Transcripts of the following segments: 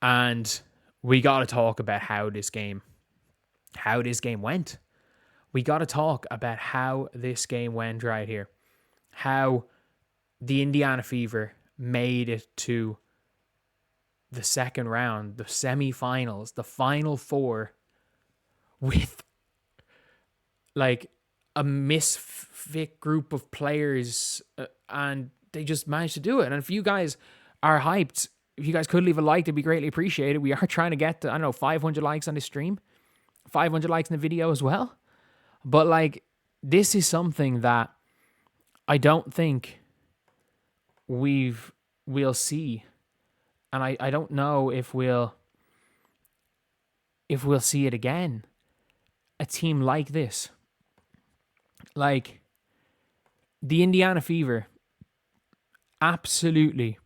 And we got to talk about how this game went. We got to talk about how this game went right here. How the Indiana Fever made it to the second round, the semifinals, the final four, with like a misfit group of players, and they just managed to do it. And if you guys are hyped, if you guys could leave a like, it'd be greatly appreciated. We are trying to get to, I don't know, 500 likes on this stream, 500 likes in the video as well. But like, this is something that I don't think we'll see, and I don't know if we'll see it again. A team like this, like the Indiana Fever, absolutely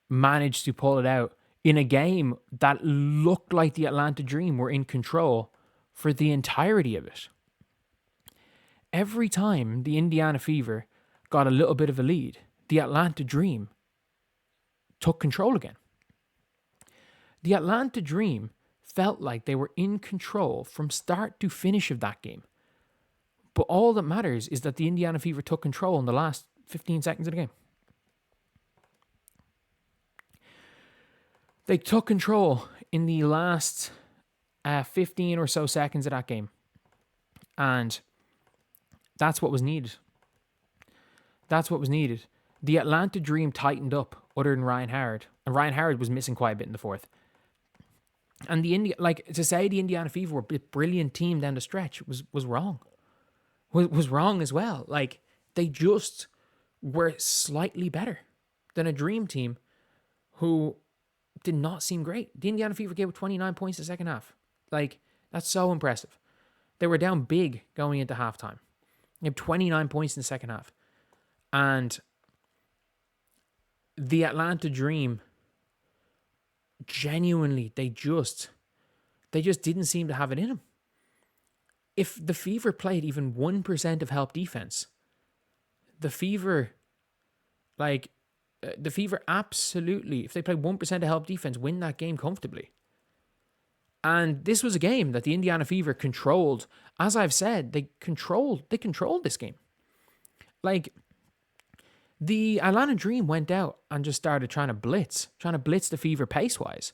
managed to pull it out in a game that looked like the Atlanta Dream were in control for the entirety of it. Every time the Indiana Fever got a little bit of a lead, the Atlanta Dream took control again. The Atlanta Dream felt like they were in control from start to finish of that game. But all that matters is that the Indiana Fever took control in the last 15 seconds of the game. They took control in the last 15 or so seconds of that game. And that's what was needed. That's what was needed. The Atlanta Dream tightened up other than Ryan Howard. And Ryan Howard was missing quite a bit in the fourth. And to say the Indiana Fever were a brilliant team down the stretch was wrong. Was wrong as well. Like, they just were slightly better than a Dream team who did not seem great. The Indiana Fever gave up 29 points in the second half. Like, that's so impressive. They were down big going into halftime. They had 29 points in the second half. And the Atlanta Dream, genuinely, they just didn't seem to have it in them. If the Fever played even 1% of help defense, the Fever absolutely, if they played 1% of help defense, win that game comfortably. And this was a game that the Indiana Fever controlled. As I've said, they controlled this game. Like, the Atlanta Dream went out and just started trying to blitz the Fever pace-wise.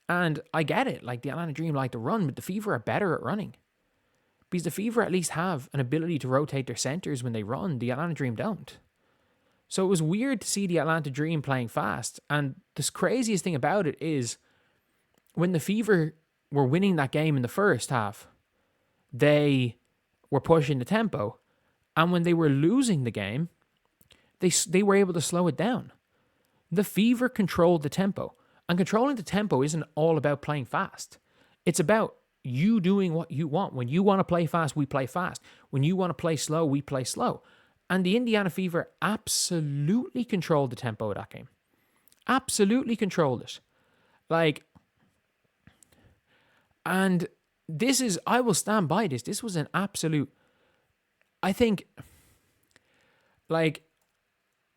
And I get it. Like, the Atlanta Dream like to run, but the Fever are better at running. Because the Fever at least have an ability to rotate their centers when they run. The Atlanta Dream don't. So it was weird to see the Atlanta Dream playing fast. And the craziest thing about it is, when the Fever were winning that game in the first half, they were pushing the tempo. And when they were losing the game, they were able to slow it down. The Fever controlled the tempo. And controlling the tempo isn't all about playing fast. It's about you doing what you want. When you want to play fast, we play fast. When you want to play slow, we play slow. And the Indiana Fever absolutely controlled the tempo of that game. Absolutely controlled it. Like, and this is, I will stand by this. This was an absolute, I think, like,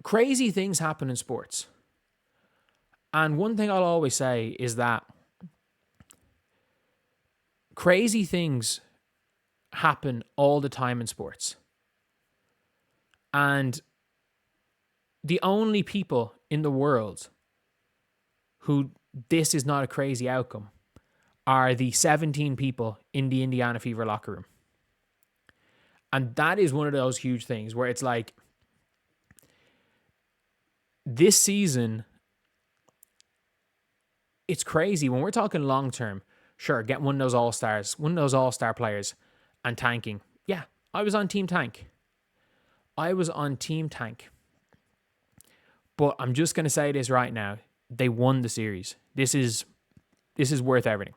crazy things happen in sports. And one thing I'll always say is that crazy things happen all the time in sports. And the only people in the world who this is not a crazy outcome are the 17 people in the Indiana Fever locker room. And that is one of those huge things where it's like, this season, it's crazy. When we're talking long term, sure, get one of those all-star players and tanking. Yeah, I was on Team Tank. But I'm just going to say this right now. They won the series. This is worth everything.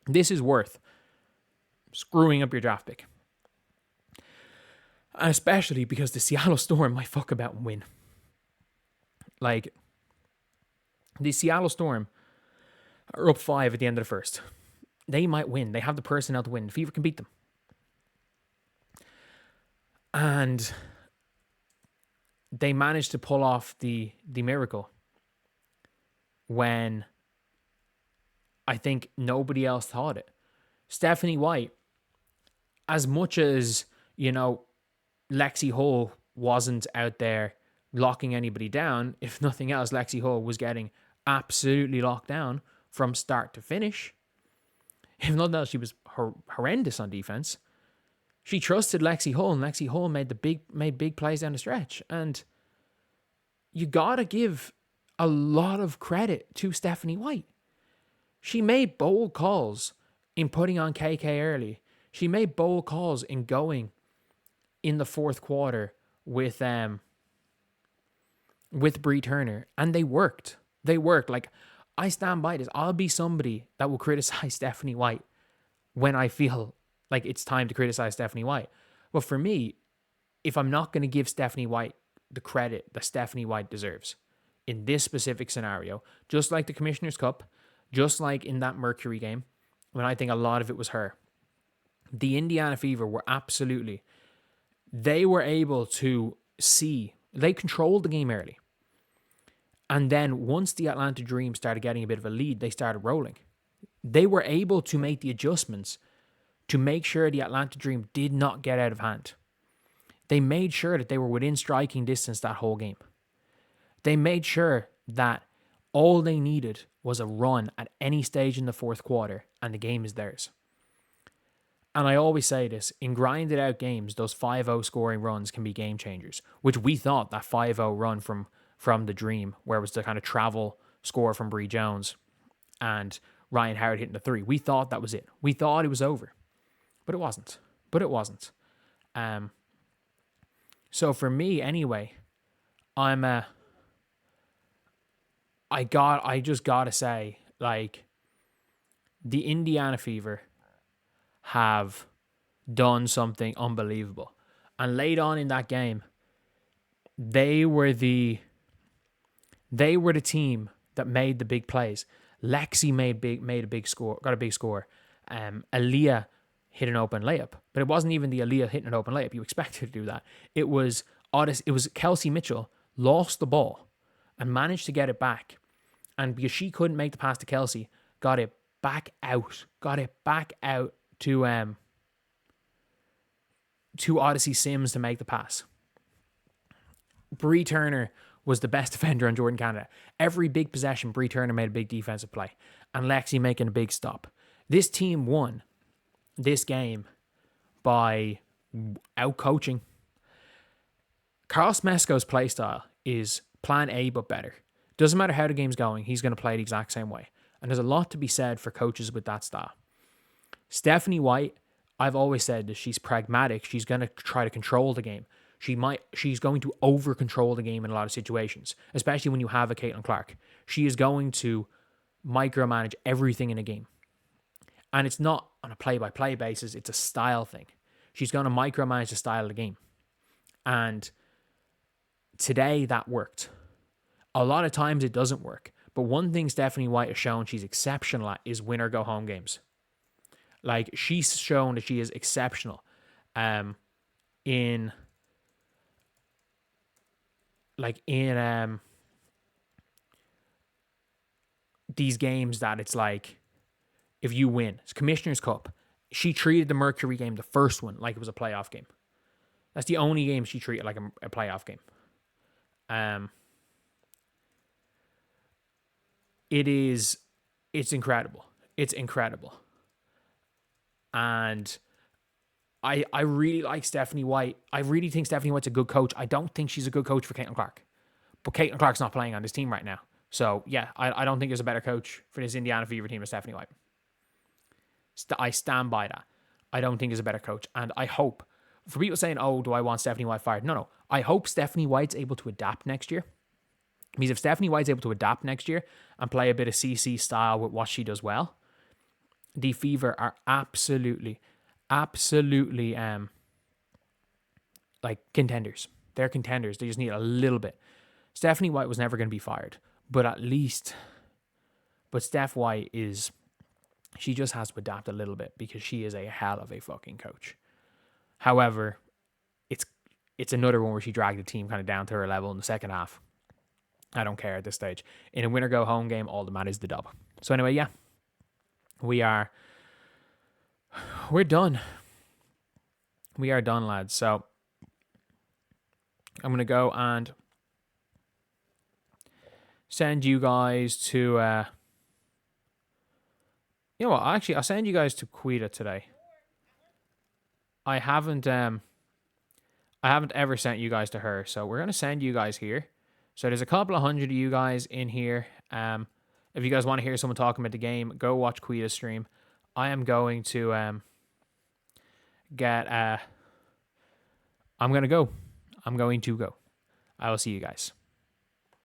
This is worth screwing up your draft pick. And especially because the Seattle Storm might fuck about and win. Like, the Seattle Storm are up 5 at the end of the first. They might win. They have the personnel to win. Fever can beat them. And they managed to pull off the miracle when I think nobody else thought it. Stephanie White, as much as, Lexi Hull wasn't out there locking anybody down, if nothing else, Lexi Hull was getting absolutely locked down from start to finish. If nothing else, she was horrendous on defense. She trusted Lexi Hull, and Lexi Hull made big plays down the stretch. And you gotta give a lot of credit to Stephanie White. She made bold calls in putting on KK early. She made bold calls in going in the fourth quarter with Bree Turner, and they worked. They worked. Like, I stand by this. I'll be somebody that will criticize Stephanie White when I feel like it's time to criticize Stephanie White. But for me, if I'm not going to give Stephanie White the credit that Stephanie White deserves in this specific scenario, just like the Commissioner's Cup, just like in that Mercury game, when I think a lot of it was her, the Indiana Fever were they were able to see, they controlled the game early. And then once the Atlanta Dream started getting a bit of a lead, they started rolling. They were able to make the adjustments to make sure the Atlanta Dream did not get out of hand. They made sure that they were within striking distance that whole game. They made sure that all they needed was a run at any stage in the fourth quarter, and the game is theirs. And I always say this, in grinded out games, those 5-0 scoring runs can be game changers, which we thought that 5-0 run from the Dream, where it was the kind of travel score from Bree Jones and Ryan Howard hitting the three. We thought that was it. We thought it was over. But it wasn't. So for me, anyway, I just gotta say, like, the Indiana Fever have done something unbelievable. And late on in that game, they were the team that made the big plays. Lexi made a big score, got a big score. Aaliyah hit an open layup, but it wasn't even the Aaliyah hitting an open layup. You expect her to do that. It was Kelsey Mitchell lost the ball and managed to get it back. And because she couldn't make the pass to Kelsey, got it back out to Odyssey Sims to make the pass. Bree Turner was the best defender on Jordan Canada. Every big possession, Bree Turner made a big defensive play, and Lexi making a big stop. This team won this game by out-coaching. Carlos Mesco's play style is plan A but better. Doesn't matter how the game's going, he's going to play the exact same way. And there's a lot to be said for coaches with that style. Stephanie White, I've always said that she's pragmatic. She's going to try to control the game. She's going to over-control the game in a lot of situations, especially when you have a Caitlin Clark. She is going to micromanage everything in a game. And it's not on a play-by-play basis, it's a style thing. She's going to micromanage the style of the game. And today that worked. A lot of times it doesn't work. But one thing Stephanie White has shown she's exceptional at is win or go home games. Like, she's shown that she is exceptional in these games that it's like, if you win, it's Commissioner's Cup. She treated the Mercury game, the first one, like it was a playoff game. That's the only game she treated like a playoff game. It's incredible. It's incredible. And I really like Stephanie White. I really think Stephanie White's a good coach. I don't think she's a good coach for Caitlin Clark. But Caitlin Clark's not playing on this team right now. So, yeah, I don't think there's a better coach for this Indiana Fever team than Stephanie White. I stand by that. I don't think there's a better coach. And I hope, for people saying, oh, do I want Stephanie White fired? No. I hope Stephanie White's able to adapt next year. Because if Stephanie White's able to adapt next year and play a bit of CC style with what she does well, the Fever are absolutely like contenders. They're contenders. They just need a little bit. Stephanie White was never going to be fired, but Steph White she just has to adapt a little bit because she is a hell of a fucking coach. However, it's another one where she dragged the team kind of down to her level in the second half. I don't care at this stage. In a win or go home game, all that matters is the dub. So anyway, yeah. we're done. We are done, lads. So I'm going to go and send you guys to, you know what? Actually, I'll send you guys to Quita today. I haven't ever sent you guys to her. So we're going to send you guys here. So there's a couple of hundred of you guys in here. If you guys want to hear someone talking about the game, go watch Quita's stream. I am going to I'm going to go. I will see you guys.